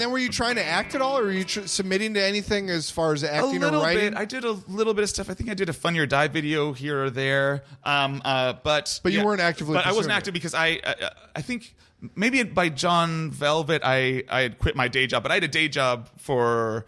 then were you trying to act at all, or were you submitting to anything as far as acting or writing? Bit. I did a little bit of stuff. I think I did a Funny or Die video here or there. But you weren't actively. But I wasn't active because I think maybe by John Velvet I had quit my day job, but I had a day job for.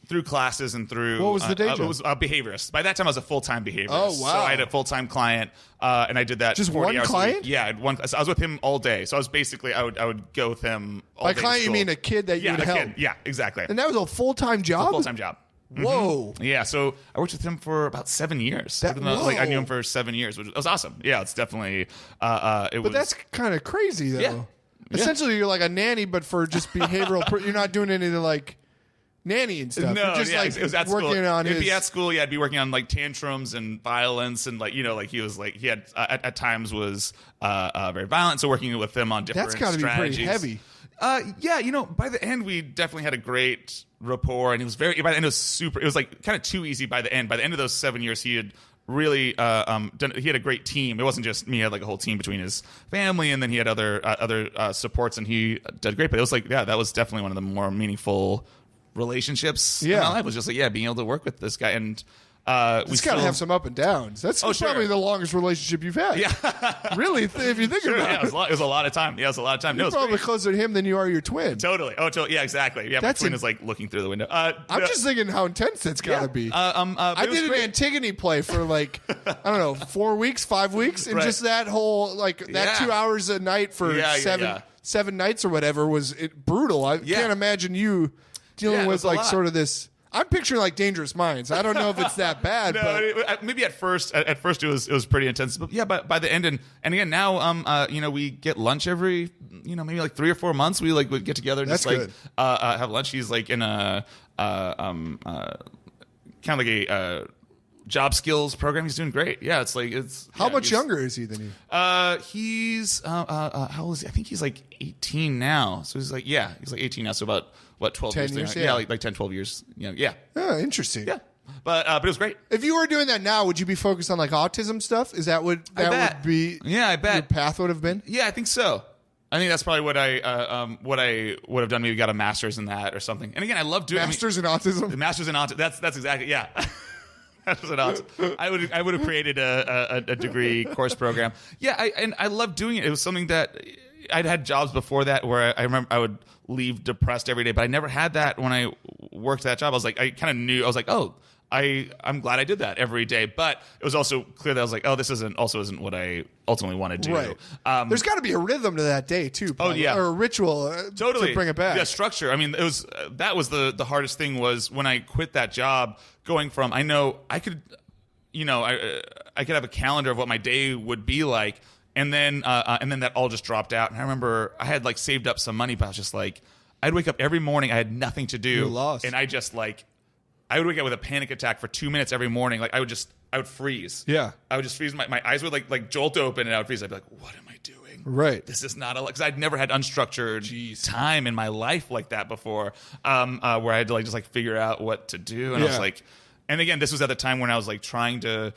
Through classes and through... What was the day job? It was Behaviorist. By that time, I was a full-time behaviorist. Oh, wow. So I had a full-time client, and I did that just 40 one hours client? a week. Yeah, I had one. So I was with him all day. So I was basically... I would go with him all day. By client, you mean a kid that you would help? Kid. Yeah, exactly. And that was a full-time job? A full-time job. Whoa. Mm-hmm. Yeah, so I worked with him for about 7 years. I knew him for 7 years, which was awesome. Yeah, it's definitely... But that's kind of crazy, though. Yeah. Essentially, you're like a nanny, but for just behavioral... you're not doing anything like... nanny and stuff. No, just it was at working school. on It'd his... be at school. Yeah, I'd be working on like tantrums and violence, and like he was like he had at times was very violent. So working with him on different That's got to be pretty heavy. Yeah, by the end we definitely had a great rapport, and he was very. By the end it was super. It was like kind of too easy. By the end of those 7 years, he had really done. He had a great team. It wasn't just me. He had like a whole team between his family, and then he had other supports, and he did great. But it was like that was definitely one of the more meaningful relationships in my life. Was just like being able to work with this guy, and it's got to have some up and downs. That's probably the longest relationship you've had. Yeah, really, if you think about it. It was a lot of time. Yeah, it was a lot of time. You're probably closer to him than you are your twin. Totally. Oh, totally. Yeah, exactly. Yeah, my twin is like looking through the window. I'm just thinking how intense that's got to be. I did an Antigone play for like I don't know 4 weeks, 5 weeks, and just that whole that 2 hours a night for seven nights or whatever was brutal. I can't imagine you dealing with like sort of this. I'm picturing like Dangerous Minds. I don't know if it's that bad. But maybe at first it was pretty intense. But yeah, by the end and again now we get lunch every maybe like 3 or 4 months. We would get together and That's just good. Have lunch. He's like in a kind of like a job skills program. He's doing great. Yeah, it's how much younger is he than you? He's how old is he? I think he's like 18 now. So he's like 18 now. So about 12 years? Yeah, like 10, 12 years. Yeah. Oh, interesting. Yeah. But it was great. If you were doing that now, would you be focused on like autism stuff? Is that what that would be? Yeah, I bet your path would have been. Yeah, I think so. I think that's probably what I would have done. Maybe got a master's in that or something. And again, I love doing masters in autism. Masters in autism. That's exactly I would have created a degree course program. Yeah, I love doing it. It was something that I'd had jobs before that where I remember I would leave depressed every day, but I never had that when I worked that job. I was like, I kind of knew. I was like, oh, I'm glad I did that every day. But it was also clear that I was like, oh, this isn't what I ultimately want to do. Right. There's got to be a rhythm to that day too. Probably. Oh yeah, or a ritual totally to bring it back. Yeah, structure. I mean, it was that was the hardest thing was when I quit that job. Going from I know I could, I could have a calendar of what my day would be like, and then that all just dropped out. And I remember I had like saved up some money, but I was just like, I'd wake up every morning. I had nothing to do. You're lost. And I just I would wake up with a panic attack for 2 minutes every morning. Like I would freeze. Yeah. I would just freeze. My eyes would like jolt open and I would freeze. I'd be like, what am I doing? Right. This is not because I'd never had unstructured time in my life like that before, where I had to just figure out what to do. And I was like, and again, this was at the time when I was trying to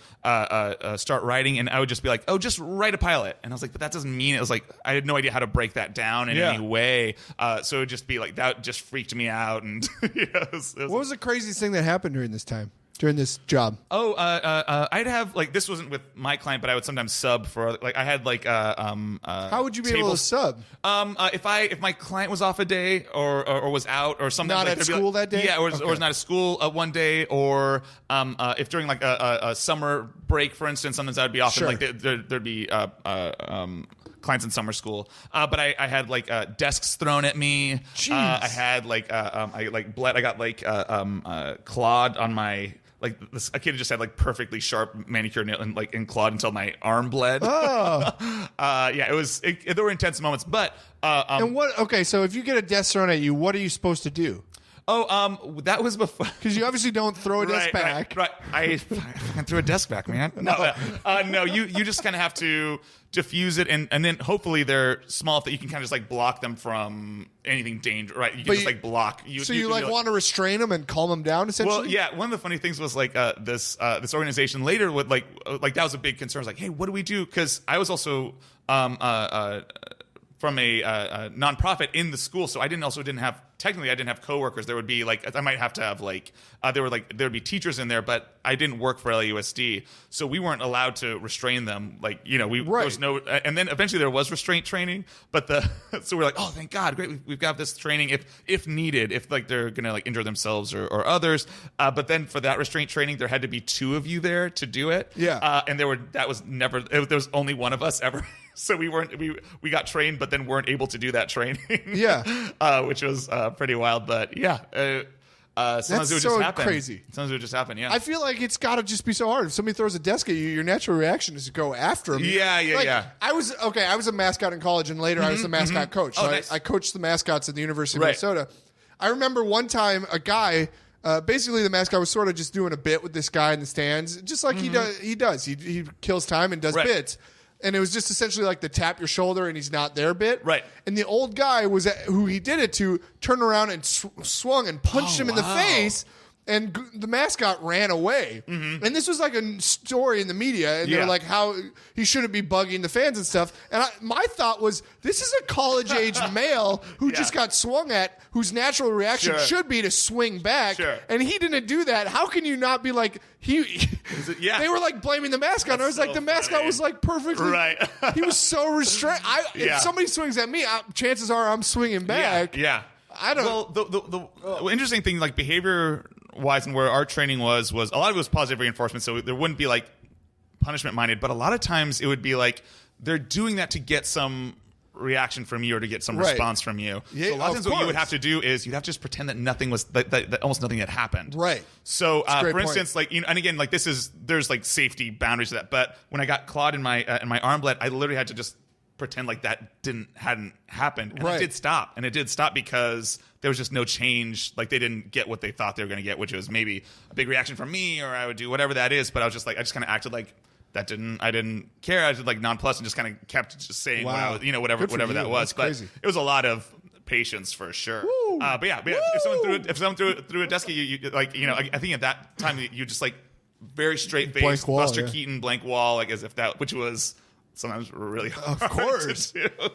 start writing, and I would just be like, oh, just write a pilot. And I was like, but that doesn't mean it. Was like, I had no idea how to break that down in any way. So it would just be like, that just freaked me out. And what was the craziest thing that happened during this time? During this job? Oh, I'd have this wasn't with my client, but I would sometimes sub for I had how would you be able to sub? If my client was off a day or was out or something, not at school that day, or was not at school one day, or if during a summer break, for instance, sometimes I'd be off. Sure. And, there'd be clients in summer school, but I had desks thrown at me. I had I got clawed on my. A kid just had perfectly sharp manicured nail and clawed until my arm bled. Oh, yeah, there were intense moments, but and what? Okay, so if you get a desk thrown at you, what are you supposed to do? Oh, that was before. Because you obviously don't throw a desk back. Right. I threw a desk back, man. No, you just kind of have to diffuse it, and then hopefully they're small enough that you can kind of just block them from anything dangerous. Right? You can just block. So you want to restrain them and calm them down, essentially. Well, yeah. One of the funny things was this organization later would that was a big concern. I was like, hey, what do we do? Because I was also from from a nonprofit in the school, so I didn't have coworkers. There would be I might have to have there'd be teachers in there, but I didn't work for LUSD, so we weren't allowed to restrain them. There was no, and then eventually there was restraint training, but so we're like, oh, thank God, great, we've got this training if needed, if they're gonna injure themselves or others. But then for that restraint training, there had to be 2 of you there to do it. Yeah, and there was only one of us ever. So we got trained, but then weren't able to do that training. Yeah, which was pretty wild. But yeah, sometimes it would just happen. Crazy. Sometimes it would just happen. Yeah, I feel like it's got to just be so hard. If somebody throws a desk at you, your natural reaction is to go after them. Yeah. I was a mascot in college, and later I was the mascot coach. So nice. I coached the mascots at the University of Minnesota. I remember one time a guy. Basically, the mascot was sort of just doing a bit with this guy in the stands, just like he does. He kills time and does bits. And it was just essentially like the tap your shoulder and he's not there bit. Right. And the old guy who he did it to turned around and swung and punched him in the face. And the mascot ran away. Mm-hmm. And this was like a story in the media. And they were like, how he shouldn't be bugging the fans and stuff. And my thought was, this is a college-age male who just got swung at, whose natural reaction should be to swing back. Sure. And he didn't do that. How can you not be like, they were like blaming the mascot. And I was like, the mascot was like perfectly. Right. He was so restrained. If somebody swings at me, chances are I'm swinging back. Yeah. I don't. Well, the interesting thing, behavior-wise, and where our training was a lot of it was positive reinforcement, so there wouldn't be punishment-minded, but a lot of times it would be they're doing that to get some reaction from you or to get some response from you. Yeah, so a lot of times what you would have to do is you'd have to just pretend that nothing was that almost nothing had happened. Right. So for instance, and again, there's safety boundaries to that. But when I got clawed in my arm bled, I literally had to just pretend like that hadn't happened, and it did stop because there was just no change. They didn't get what they thought they were going to get, which was maybe a big reaction from me, or I would do whatever that is. But I was just I just kind of acted like that I didn't care. I did nonplussed and just kind of kept just saying whatever that was. That's crazy. But it was a lot of patience for sure. But yeah, if someone threw a desk at you, I think at that time you just very straight face, Buster Keaton blank wall, as if that, which was sometimes really hard of course. to do.